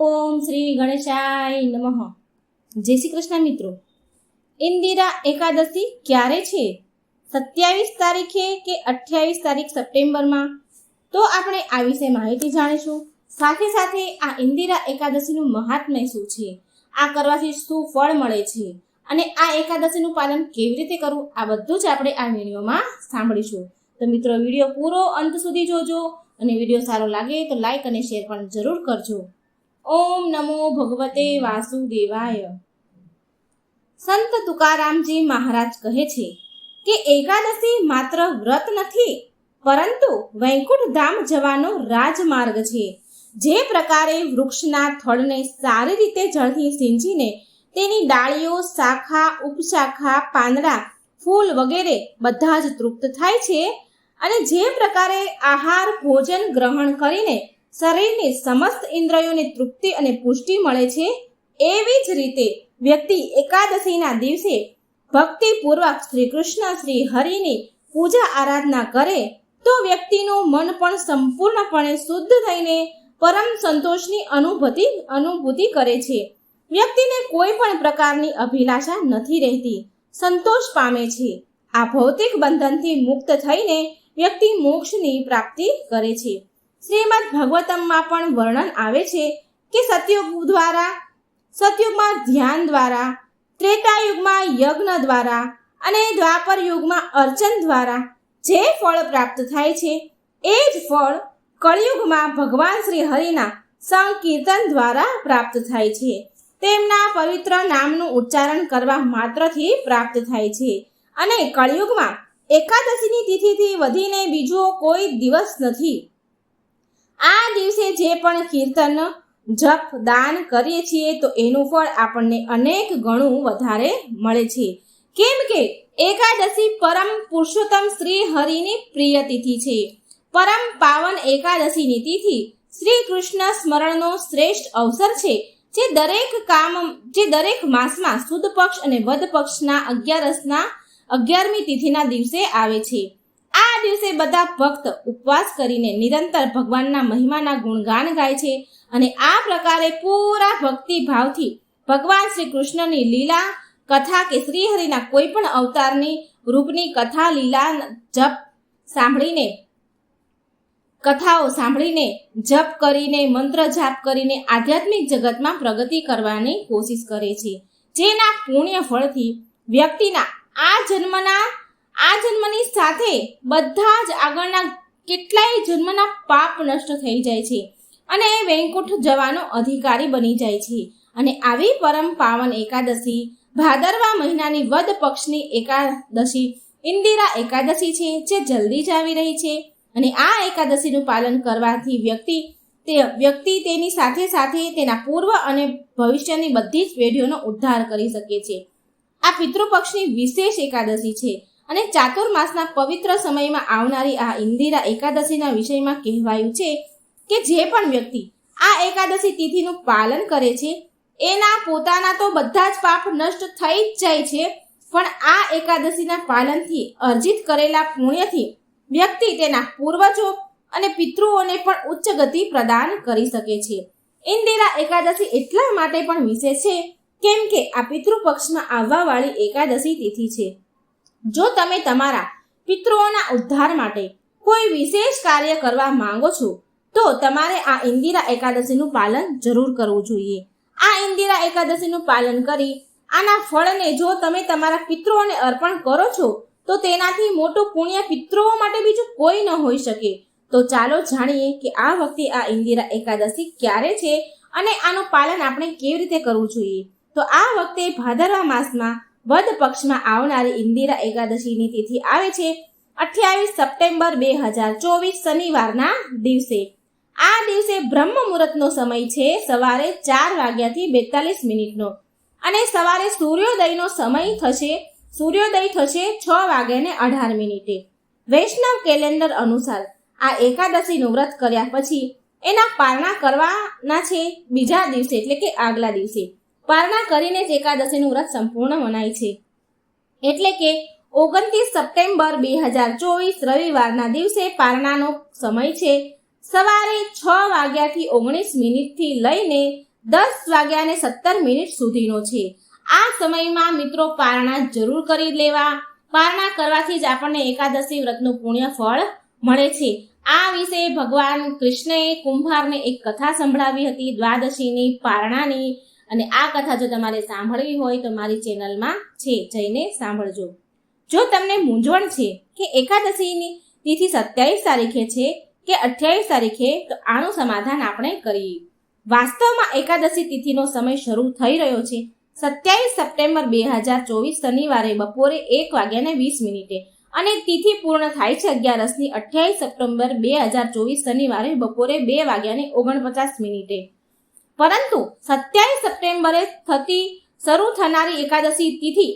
ઓમ શ્રી ગણેશાય નમઃ. જય શ્રી કૃષ્ણ મિત્રો. ઇન્દિરા એકાદશી ક્યારે છે? 27 તારીખે કે 28 તારીખ સપ્ટેમ્બરમાં? તો આપણે આ વિશે માહિતી જાણીશું. સાથે સાથે આ ઇન્દિરા એકાદશીનું મહાત્મ્ય શું છે, આ કરવાથી શું ફળ મળે છે અને આ એકાદશીનું પાલન કેવી રીતે કરવું, આ બધું જ આપણે આ વિડીયોમાં સાંભળીશું. તો મિત્રો, વિડીયો પૂરો અંત સુધી જોજો અને વિડીયો સારો લાગે તો લાઈક અને શેર પણ જરૂર કરજો. ઓમ નમો ભગવતે વાસુદેવાય. સંત તુકારામજી મહારાજ કહે છે કે એકાદશી માત્ર વ્રત નથી, પરંતુ વૈકુંઠ ધામ જવાનો રાજમાર્ગ છે. જે પ્રકારે વૃક્ષના થડને સારી રીતે જળથી સિંચીને તેની ડાળીઓ, શાખા, ઉપશાખા, પાંદડા, ફૂલ વગેરે બધા જ તૃપ્ત થાય છે, અને જે પ્રકારે આહાર ભોજન ગ્રહણ કરીને શરીરની સમસ્ત ઇન્દ્રિયોને તૃપ્તિ અને પુષ્ટિ મળે છે, એવી જ રીતે વ્યક્તિ એકાદશીના દિવસે ભક્તિપૂર્વક શ્રી કૃષ્ણ શ્રી હરિની પૂજા આરાધના કરે તો વ્યક્તિનું મન પણ સંપૂર્ણપણે શુદ્ધ થઈને પરમ સંતોષની અનુભૂતિ કરે છે. વ્યક્તિને કોઈ પણ પ્રકારની અભિલાષા નથી રહેતી, સંતોષ પામે છે. આ ભૌતિક બંધનથી મુક્ત થઈને વ્યક્તિ મોક્ષની પ્રાપ્તિ કરે છે. શ્રીમદ ભાગવતમમાં પણ વર્ણન આવે છે કે સતયુગમાં ધ્યાન દ્વારા, ત્રેતાયુગમાં યજ્ઞ દ્વારા અને દ્વાપર યુગમાં અર્ચન દ્વારા જે ફળ પ્રાપ્ત થાય છે, એ જ ફળ કળિયુગમાં ભગવાન શ્રી હરિના સંકીર્તન દ્વારા પ્રાપ્ત થાય છે. તેમના પવિત્ર નામનું ઉચ્ચારણ કરવા માત્રથી પ્રાપ્ત થાય છે. અને કળિયુગમાં એકાદશીની તિથિથી વધીને બીજો કોઈ દિવસ નથી. આ દિવસે જે પણ કીર્તન, જપ, દાન કરીએ છીએ તો એનું ફળ આપણને અનેક ગણું વધારે મળે છે. કેમ કે એકાદશી પરમ પુરુષોત્તમ શ્રી હરિની પ્રિય તિથિ છે. પરમ પાવન એકાદશીની તિથિ શ્રી કૃષ્ણ સ્મરણનો શ્રેષ્ઠ અવસર છે, જે દરેક માસમાં સુદ પક્ષ અને વદ પક્ષના 11મી તિથિના દિવસે આવે છે. આ દિવસે બધા ભક્ત ઉપવાસ કરીને નિરંતર ભગવાનના મહિમાના ગુણગાન ગાય છે, અને આ પ્રકારે પૂરા ભક્તિ ભાવથી ભગવાન શ્રી કૃષ્ણની લીલા કથા કે શ્રી હરિના કોઈ પણ અવતારની રૂપની કથા, લીલા કથાઓ સાંભળીને, જપ કરીને, મંત્ર જાપ કરીને આધ્યાત્મિક જગતમાં પ્રગતિ કરવાની કોશિશ કરે છે. જેના પુણ્ય ફળથી વ્યક્તિના આ જન્મની સાથે બધા જ આગળના કેટલાય જન્મના પાપ નષ્ટ થઈ જાય છે અને વૈકુંઠ જવાનો અધિકારી બની જાય છે. અને આવી પરમ પાવન એકાદશી ભાદરવા મહિનાની વદ પક્ષની એકાદશી ઇન્દિરા એકાદશી છે, જે જલ્દી જ આવી રહી છે. અને આ એકાદશીનું પાલન કરવાથી વ્યક્તિ તેની સાથે સાથે તેના પૂર્વ અને ભવિષ્યની બધી જ પેઢીઓનો ઉદ્ધાર કરી શકે છે. આ પિતૃપક્ષની વિશેષ એકાદશી છે, અને ચાતુર્માસના પવિત્ર સમયમાં આવનારી આ ઇન્દિરા એકાદશીના વિષયમાં કહેવાયું છે કે જે પણ વ્યક્તિ આ એકાદશી તિથિનું પાલન કરે છે, એના પોતાના તો બધા જ પાપ નષ્ટ થઈ જ જાય છે, પણ આ એકાદશીના પાલનથી અર્જિત કરેલા પુણ્યથી વ્યક્તિ તેના પૂર્વજો અને પિતૃઓને પણ ઉચ્ચ ગતિ પ્રદાન કરી શકે છે. ઇન્દિરા એકાદશી એટલા માટે પણ વિશેષ છે કેમ કે આ પિતૃપક્ષમાં આવવાવાળી એકાદશી તિથિ છે. જો તમે તમારા પિતૃઓના ઉદ્ધાર માટે કોઈ વિશેષ કાર્ય કરવા માંગો છો તો તમારે આ ઇન્દિરા એકાદશીનું પાલન જરૂર કરવું જોઈએ. આ ઇન્દિરા એકાદશીનું પાલન કરી આના ફળને જો તમે તમારા પિતૃઓને અર્પણ કરો છો તો તેનાથી મોટું પુણ્ય પિતૃઓ માટે બીજું કોઈ ન હોઈ શકે. તો ચાલો જાણીએ કે આ વખતે આ ઇન્દિરા એકાદશી ક્યારે છે અને આનું પાલન આપણે કેવી રીતે કરવું જોઈએ. તો આ વખતે ભાદરવા માસમાં વદ પક્ષમાં આવનારી ઇન્દિરા એકાદશીની તિથિ આવે છે 28 સપ્ટેમ્બર 2024 શનિવારના દિવસે. આ દિવસે બ્રહ્મ મુહૂર્તનો સમય છે સવારે 4 વાગ્યાથી 42 મિનિટનો, અને સવારે સૂર્યોદય થશે 6 વાગ્યાને 18 મિનિટે. વૈષ્ણવ કેલેન્ડર અનુસાર આ એકાદશીનું વ્રત કર્યા પછી એના પારણા કરવાના છે બીજા દિવસે, એટલે કે આગલા દિવસે. પારણા કરીને જ એકાદશીનું વ્રત સંપૂર્ણ મનાય છે. એટલે કે 29 સપ્ટેમ્બર 2024 રવિવારના દિવસે પારણાનો સમય છે સવારે 6 વાગ્યાથી 19 મિનિટથી લઈને 10:17 સુધીનો છે. આ સમયમાં મિત્રો પારણા જરૂર કરી લેવા. પારણા કરવાથી જ આપણને એકાદશી વ્રતનું પુણ્ય ફળ મળે છે. આ વિશે ભગવાન કૃષ્ણએ કુંભારને એક કથા સંભળાવી હતી દ્વાદશીની પારણાની, અને આ કથા જો તમારે સાંભળવી હોય તો મારી ચેનલમાં છે, જઈને સાંભળજો. જો તમને મૂંઝવણ છે કે એકાદશીની તિથિ 27 તારીખે છે કે 28 તારીખે, તો આનું સમાધાન આપણે કરીએ. વાસ્તવમાં એકાદશી તિથિનો સમય શરૂ થઈ રહ્યો છે 27 સપ્ટેમ્બર 2024 શનિવારે બપોરે 1:20 અને તિથિ પૂર્ણ થાય છે 11 28 સપ્ટેમ્બર 2024 શનિવારે બપોરે 2:49. પરંતુ 27 સપ્ટેમ્બરે શરૂ થનારી એકાદશી તિથિ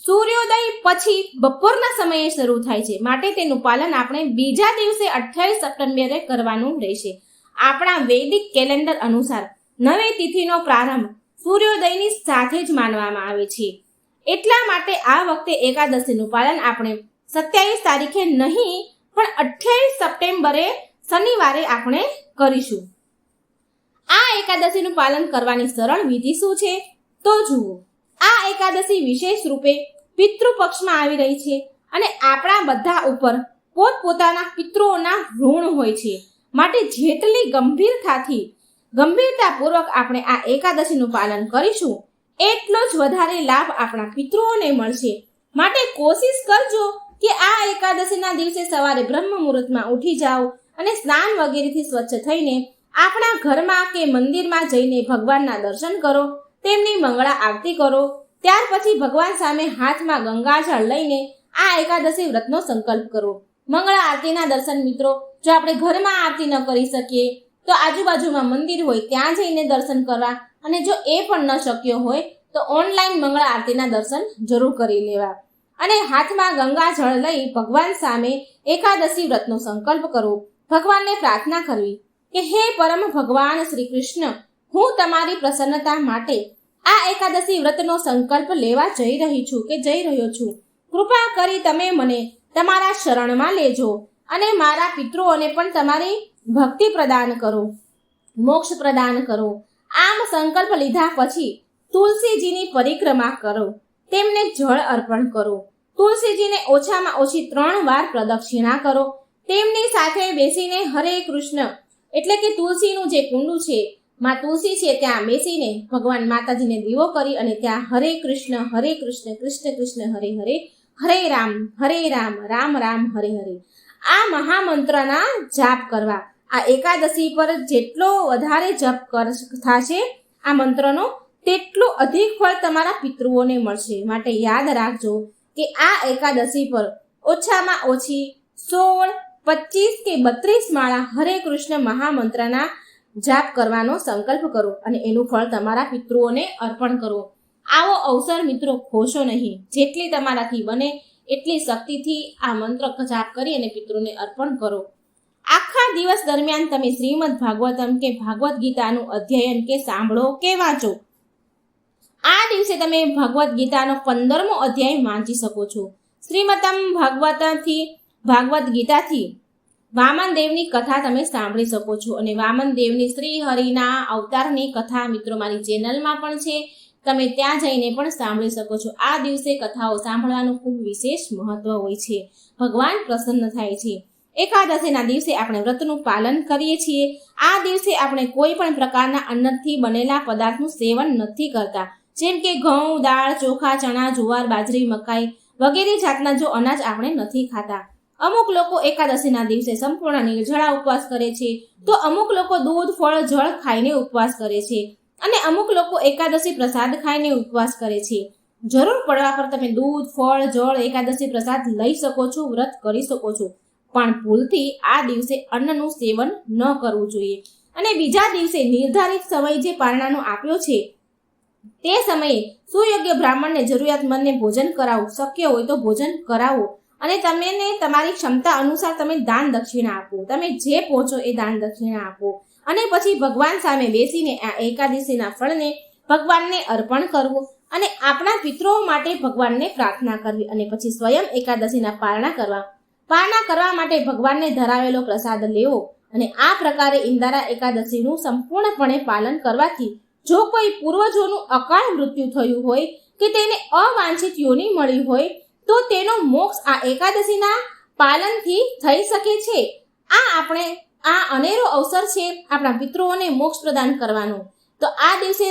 સૂર્યોદય પછી બપોરના સમયે શરૂ થાય છે, માટે તેનું પાલન આપણે બીજા દિવસે 28 સપ્ટેમ્બરે કરવાનું રહેશે. આપણા વૈદિક કેલેન્ડર અનુસાર નવી તિથિનો પ્રારંભ સૂર્યોદયની સાથે જ માનવામાં આવે છે. એટલા માટે આ વખતે એકાદશીનું પાલન આપણે 27 તારીખે નહીં પણ 28 સપ્ટેમ્બરે શનિવારે આપણે કરીશું. આ એકાદશીનું પાલન કરવાની સરળ વિધિ શું છે તો જુઓ. આ એકાદશી વિશેષ રૂપે પિતૃપક્ષમાં આવી રહી છે અને આપણા બધા ઉપર પોતપોતાના પિતૃઓના ઋણ હોય છે, માટે જેટલી ગંભીરતાપૂર્વક આપણે આ એકાદશીનું પાલન કરીશું એટલો જ વધારે લાભ આપણા પિતૃઓને મળશે. માટે કોશિશ કરજો કે આ એકાદશીના દિવસે સવારે બ્રહ્મ મુહૂર્તમાં ઉઠી જાઓ અને સ્નાન વગેરેથી સ્વચ્છ થઈને આપણા ઘરમાં કે મંદિરમાં જઈને ભગવાનના દર્શન કરો, તેમની મંગળા આરતી કરો. ત્યાર પછી ભગવાન સામે હાથમાં ગંગાજળ લઈને આ એકાદશી વ્રતનો સંકલ્પ કરો. મંગળા આરતીના દર્શન મિત્રો જો આપણે ઘરમાં આરતી ન કરી શકીએ તો આજુબાજુમાં મંદિર હોય ત્યાં જઈને દર્શન કરવા, અને જો એ પણ ન શક્ય હોય તો ઓનલાઈન મંગળા આરતીના દર્શન જરૂર કરી લેવા. અને હાથમાં ગંગાજળ લઈ ભગવાન સામે એકાદશી વ્રતનો સંકલ્પ કરવો. ભગવાનને પ્રાર્થના કરવી કે હે પરમ ભગવાન શ્રી કૃષ્ણ, હું તમારી પ્રસન્નતા માટે આ એકાદશી વ્રતનો સંકલ્પ લેવા જઈ રહ્યો છું. કૃપા કરી તમે મને તમારા શરણમાં લેજો અને મારા પિતૃઓને પણ તમારી ભક્તિ પ્રદાન કરો, મોક્ષ પ્રદાન કરો. આમ સંકલ્પ લીધા પછી તુલસીજીની પરિક્રમા કરો, તેમને જળ અર્પણ કરો. તુલસીજીને ઓછામાં ઓછી 3 વાર પ્રદક્ષિણા કરો. તેમની સાથે બેસીને હરે કૃષ્ણ એટલે કે તુલસીનું જે કુંડું છે, માં તુલસી છે, ત્યાં બેસીને ભગવાન માતાજીને દીવો કરી અને ત્યાં હરે કૃષ્ણ કૃષ્ણ કૃષ્ણ હરે હરે, હરે રામ રામ રામ હરે હરે આ મહામંત્રના જાપ કરવા. આ એકાદશી પર જેટલો વધારે જપ થશે આ મંત્રનો, તેટલું અધિક ફળ તમારા પિતૃઓને મળશે. માટે યાદ રાખજો કે આ એકાદશી પર ઓછામાં ઓછી 16, 25 કે 32 માળા હરે કૃષ્ણ મહામંત્રના જાપ કરવાનો સંકલ્પ કરો અને એનું ફળ તમારા પિતૃઓને અર્પણ કરો. આવો અવસર મિત્રો ખોશો નહીં. જેટલી તમારાથી બને એટલી શક્તિથી આ મંત્ર જાપ કરી અને પિતૃને અર્પણ કરો. આખા દિવસ દરમિયાન તમે શ્રીમદ ભાગવતમ કે ભાગવત ગીતાનું અધ્યયન કે સાંભળો કે વાંચો. આ દિવસે તમે ભગવદ્ ગીતાનો 15મો અધ્યાય વાંચી શકો છો. શ્રીમતમ ભાગવત ગીતાથી વામન દેવની કથા તમે સાંભળી શકો છો. અને વામન દેવની શ્રી હરિના અવતારની કથા મિત્રો મારી ચેનલમાં પણ છે, તમે ત્યાં જઈને પણ સાંભળી શકો છો. આ દિવસે કથાઓ સાંભળવાનું ખૂબ વિશેષ મહત્વ હોય છે. ભગવાન પ્રસન્ન થાય છે. એકાદશીના દિવસે આપણે વ્રતનું પાલન કરીએ છીએ. આ દિવસે આપણે કોઈ પણ પ્રકારના અન્નથી બનેલા પદાર્થનું સેવન નથી કરતા, જેમ કે ઘઉં, દાળ, ચોખા, ચણા, જુવાર, બાજરી, મકાઈ વગેરે જાતના જો અનાજ આપણે નથી ખાતા. અમુક લોકો એકાદશીના દિવસે સંપૂર્ણ નિર્જળા ઉપવાસ કરે છે, તો અમુક લોકો દૂધ, ફળ, જળ ખાઈને ઉપવાસ કરે છે, અને અમુક લોકો એકાદશી પ્રસાદ ખાઈને ઉપવાસ કરે છે. જરૂર પડવા પર તમે દૂધ, ફળ, જળ, એકાદશી પ્રસાદ લઈ શકો છો, વ્રત કરી શકો છો, પણ ભૂલથી આ દિવસે અન્નનું સેવન ન કરવું જોઈએ. અને બીજા દિવસે નિર્ધારિત સમય જે પારણાનો આપ્યો છે તે સમયે સુયોગ્ય બ્રાહ્મણને જરૂરિયાતમંદને ભોજન કરાવો. શક્ય હોય તો ભોજન કરાવો અને તમે તમારી ક્ષમતા અનુસાર તમે દાન દક્ષિણા આપો. તમે જે પહોંચો એ દાન દક્ષિણા આપો અને પછી ભગવાન સામે બેસીને આ એકાદશીના ફળને ભગવાનને અર્પણ કરવું અને આપણા પિતૃઓ માટે ભગવાનને પ્રાર્થના કરવી અને પછી સ્વયં એકાદશીના પારણા કરવા માટે ભગવાનને ધરાવેલો પ્રસાદ લેવો. અને આ પ્રકારે ઇન્દારા એકાદશીનું સંપૂર્ણપણે પાલન કરવાથી જો કોઈ પૂર્વજોનું અકાળ મૃત્યુ થયું હોય કે તેને અવાંછિત યોનિ મળી હોય તો તેનો મોક્ષ આ એકાદશીના પાલનથી થઈ શકે છે. આ અનેરો અવસર છે આપણા પિતૃઓને મોક્ષ પ્રદાન કરવાનો. તો આ દિવસે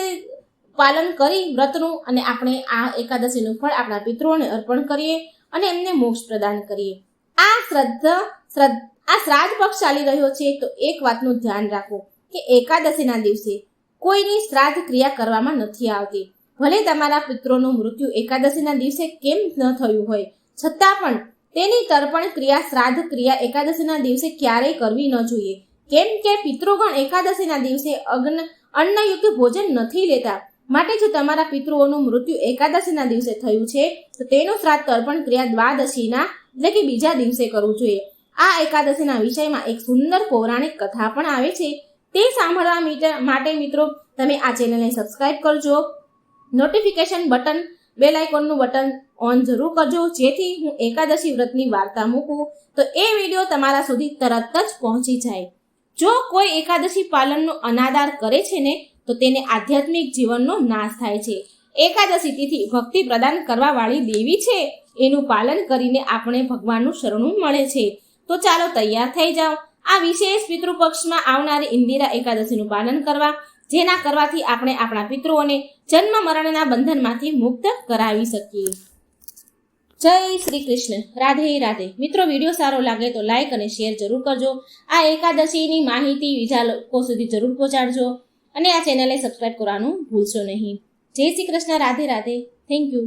પાલન કરી વ્રતનું અને આપણે આ એકાદશીનું ફળ આપણા પિતૃઓને અર્પણ કરીએ અને એમને મોક્ષ પ્રદાન કરીએ. આ શ્રાદ્ધ પક્ષ ચાલી રહ્યો છે તો એક વાતનું ધ્યાન રાખો કે એકાદશીના દિવસે કોઈની શ્રાદ્ધ ક્રિયા કરવામાં નથી આવતી. ભલે તમારા પિતૃનું મૃત્યુ એકાદશીના દિવસે કેમ ન થયું હોય છતાં પણ તેની તર્પણ ક્રિયા શ્રાદ્ધ ક્રિયા એકાદશીના દિવસે ક્યારેય કરવી ન જોઈએ. કેમ કે પિતૃગણ એકાદશીના દિવસે અન્નયુક્ત ભોજન નથી લેતા. માટે જો તમારા પિતૃઓનું મૃત્યુ એકાદશીના દિવસે થયું છે તો તેનું શ્રાદ્ધ તર્પણ ક્રિયા દ્વાદશીના એટલે કે બીજા દિવસે કરવું જોઈએ. આ એકાદશીના વિષયમાં એક સુંદર પૌરાણિક કથા પણ આવે છે. તે સાંભળવા માટે મિત્રો તમે આ ચેનલને સબસ્ક્રાઇબ કરજો. નોટિફિકેશન બટન બેલ આઇકોનનું બટન ઓન જરૂર કરજો, જેથી હું એકાદશી વ્રતની વાર્તા મૂકું તો એ વિડીયો તમારા સુધી તરત જ પહોંચી જાય. જો કોઈ એકાદશી પાલનનો અનાદર કરે છે ને તો તેને આધ્યાત્મિક જીવનનો નાશ થાય છે. એકાદશી તિથિ ભક્તિ પ્રદાન કરવા વાળી દેવી છે. એનું પાલન કરીને આપણે ભગવાનનું શરણું મળે છે. તો ચાલો તૈયાર થઈ જાઓ આ વિશેષ પિતૃપક્ષમાં આવનારી ઇન્દિરા એકાદશીનું પાલન કરવા, જેના કરવાથી આપણે આપણા પિતૃઓને જન્મ મરણના બંધનમાંથી મુક્ત કરાવી શકીએ. જય શ્રી કૃષ્ણ. રાધે રાધે. મિત્રો, વિડીયો સારો લાગે તો લાઈક અને શેર જરૂર કરજો. આ એકાદશીની માહિતી બીજા લોકો સુધી જરૂર પહોંચાડજો અને આ ચેનલને સબસ્ક્રાઇબ કરવાનું ભૂલશો નહીં. જય શ્રી કૃષ્ણ. રાધે રાધે. Thank you.